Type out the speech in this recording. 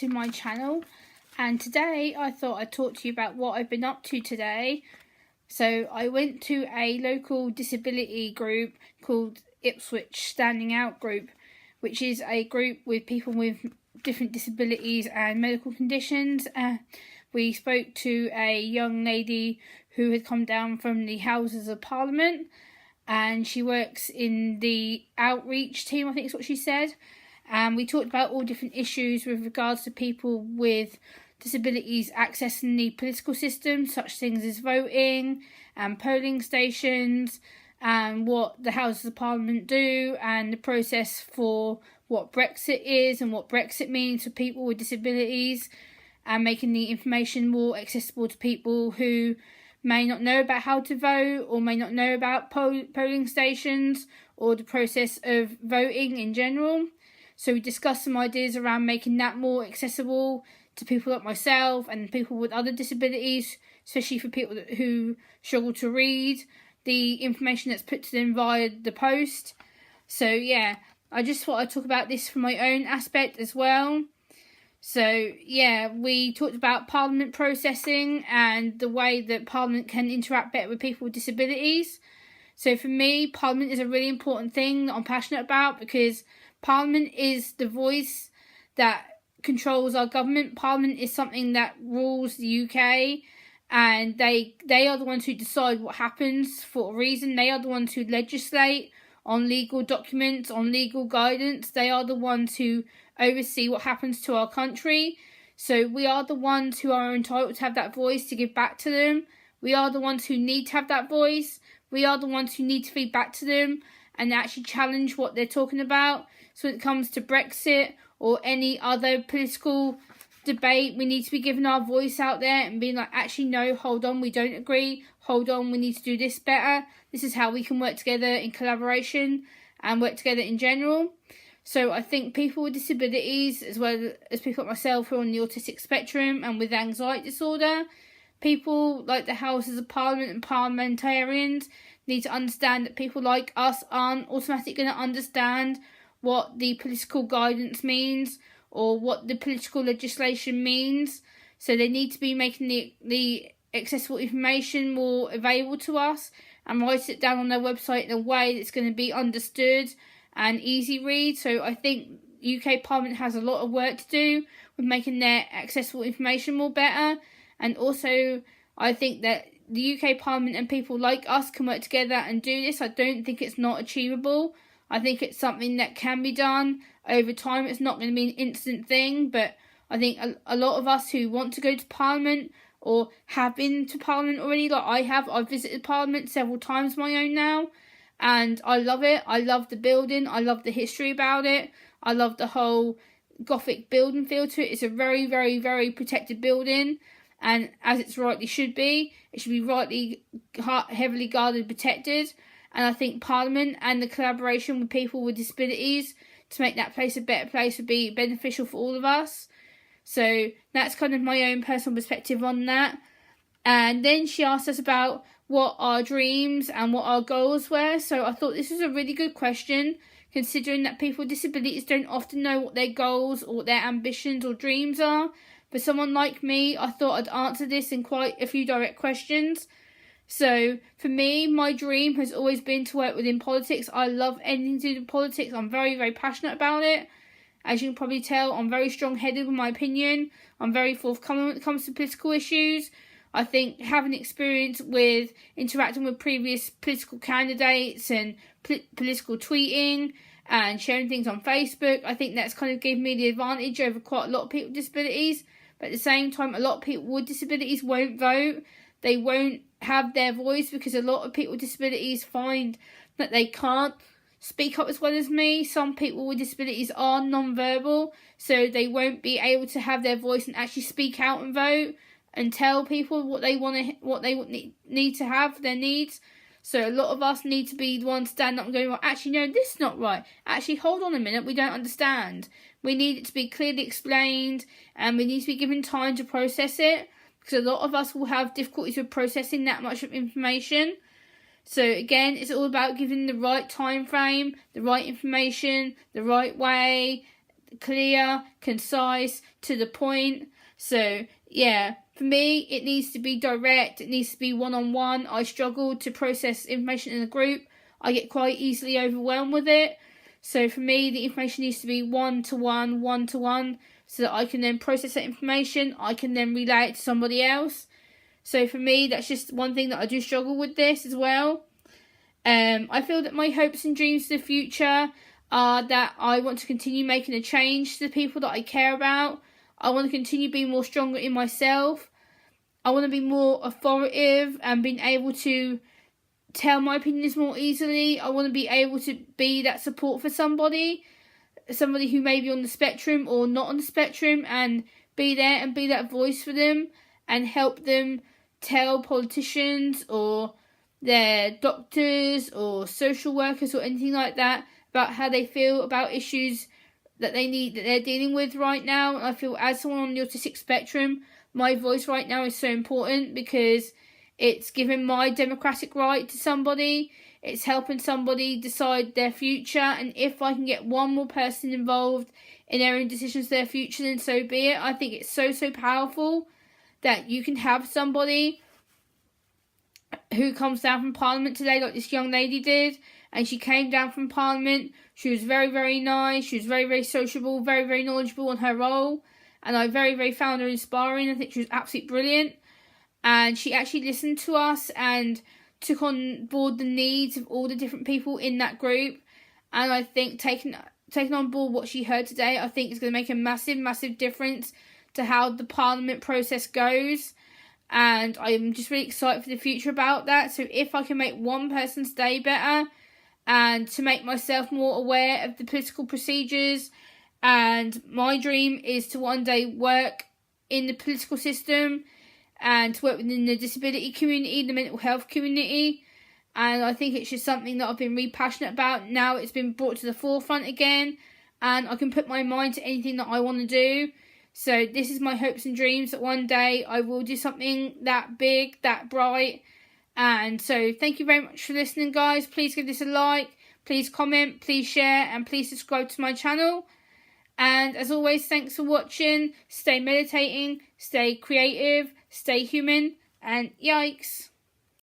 to my channel, and today I thought I'd talk to you about what I've been up to today. So I went to a local disability group called Ipswich Standing Out Group, which is a group with people with different disabilities and medical conditions. We spoke to a young lady who had come down from the Houses of Parliament, and she works in the outreach team, I think is what she said. And we talked about all different issues with regards to people with disabilities accessing the political system, such things as voting and polling stations, and what the Houses of Parliament do, and the process for what Brexit is and what Brexit means for people with disabilities, and making the information more accessible to people who may not know about how to vote or may not know about polling stations or the process of voting in general. So we discussed some ideas around making that more accessible to people like myself and people with other disabilities, especially for people who struggle to read the information that's put to them via the post. So yeah, I just thought I'd talk about this from my own aspect as well. So yeah, we talked about Parliament processing and the way that Parliament can interact better with people with disabilities. So for me, Parliament is a really important thing that I'm passionate about, because Parliament is the voice that controls our government. Parliament is something that rules the UK, and they are the ones who decide what happens for a reason. They are the ones who legislate on legal documents, on legal guidance. They are the ones who oversee what happens to our country. So we are the ones who are entitled to have that voice to give back to them. We are the ones who need to have that voice. We are the ones who need to feed back to them and actually challenge what they're talking about. So when it comes to Brexit or any other political debate, we need to be giving our voice out there and being like, actually no, hold on, we don't agree. Hold on, we need to do this better. This is how we can work together in collaboration and work together in general. So I think people with disabilities, as well as people like myself who are on the autistic spectrum and with anxiety disorder, people like the Houses of Parliament and parliamentarians need to understand that people like us aren't automatically going to understand what the political guidance means or what the political legislation means. So they need to be making the accessible information more available to us and write it down on their website in a way that's going to be understood and easy read. So I think UK Parliament has a lot of work to do with making their accessible information more better. And also I think that the UK Parliament and people like us can work together and do this. I don't think it's not achievable. I think it's something that can be done over time. It's not going to be an instant thing, but I think a lot of us who want to go to Parliament or have been to Parliament already, like I have, I've visited Parliament several times my own now, and I love it. I love the building. I love the history about it. I love the whole Gothic building feel to it. It's a very, very, very protected building, and as it's rightly should be, it should be rightly heavily guarded and protected. And I think Parliament and the collaboration with people with disabilities to make that place a better place would be beneficial for all of us. So that's kind of my own personal perspective on that. And then she asked us about what our dreams and what our goals were. So I thought this was a really good question, considering that people with disabilities don't often know what their goals or what their ambitions or dreams are. For someone like me, I thought I'd answer this in quite a few direct questions. So for me, my dream has always been to work within politics. I love anything to do with politics. I'm very, very passionate about it. As you can probably tell, I'm very strong-headed with my opinion. I'm very forthcoming when it comes to political issues. I think having experience with interacting with previous political candidates and political tweeting and sharing things on Facebook, I think that's kind of given me the advantage over quite a lot of people with disabilities. But at the same time, a lot of people with disabilities won't vote. They won't have their voice because a lot of people with disabilities find that they can't speak up as well as me. Some people with disabilities are non-verbal, so they won't be able to have their voice and actually speak out and vote and tell people what they need to have, their needs. So a lot of us need to be the ones stand up and going, well, actually, no, this is not right. Actually, hold on a minute, we don't understand. We need it to be clearly explained, and we need to be given time to process it, because a lot of us will have difficulties with processing that much of information. So again, it's all about giving the right time frame, the right information, the right way, clear, concise, to the point. So yeah, for me, it needs to be direct. It needs to be one-on-one. I struggle to process information in a group. I get quite easily overwhelmed with it. So for me, the information needs to be one-to-one, so that I can then process that information. I can then relay it to somebody else. So for me, that's just one thing that I do struggle with this as well. I feel that my hopes and dreams for the future are that I want to continue making a change to the people that I care about. I want to continue being more stronger in myself. I want to be more authoritative and being able to tell my opinions more easily. I want to be able to be that support for somebody who may be on the spectrum or not on the spectrum, and be there and be that voice for them and help them tell politicians or their doctors or social workers or anything like that about how they feel about issues that they're dealing with right now. And I feel, as someone on the autistic spectrum, my voice right now is so important, because it's giving my democratic right to somebody. It's helping somebody decide their future, and if I can get one more person involved in their own decisions for their future, then so be it. I think it's so powerful that you can have somebody who comes down from Parliament today, like this young lady did. And she came down from Parliament. She was very nice. She was very sociable, very knowledgeable on her role. And I very found her inspiring. I think she was absolutely brilliant. And she actually listened to us and took on board the needs of all the different people in that group. And I think taking on board what she heard today, I think is going to make a massive difference to how the Parliament process goes. And I'm just really excited for the future about that. So if I can make one person's day better, and to make myself more aware of the political procedures, and my dream is to one day work in the political system and to work within the disability community, the mental health community. And I think it's just something that I've been really passionate about. Now it's been brought to the forefront again, and I can put my mind to anything that I want to do. So this is my hopes and dreams, that one day I will do something that big, that bright. And so thank you very much for listening, guys. Please give this a like, please comment, please share, and please subscribe to my channel. And as always, thanks for watching. Stay meditating, stay creative, stay human, and yikes.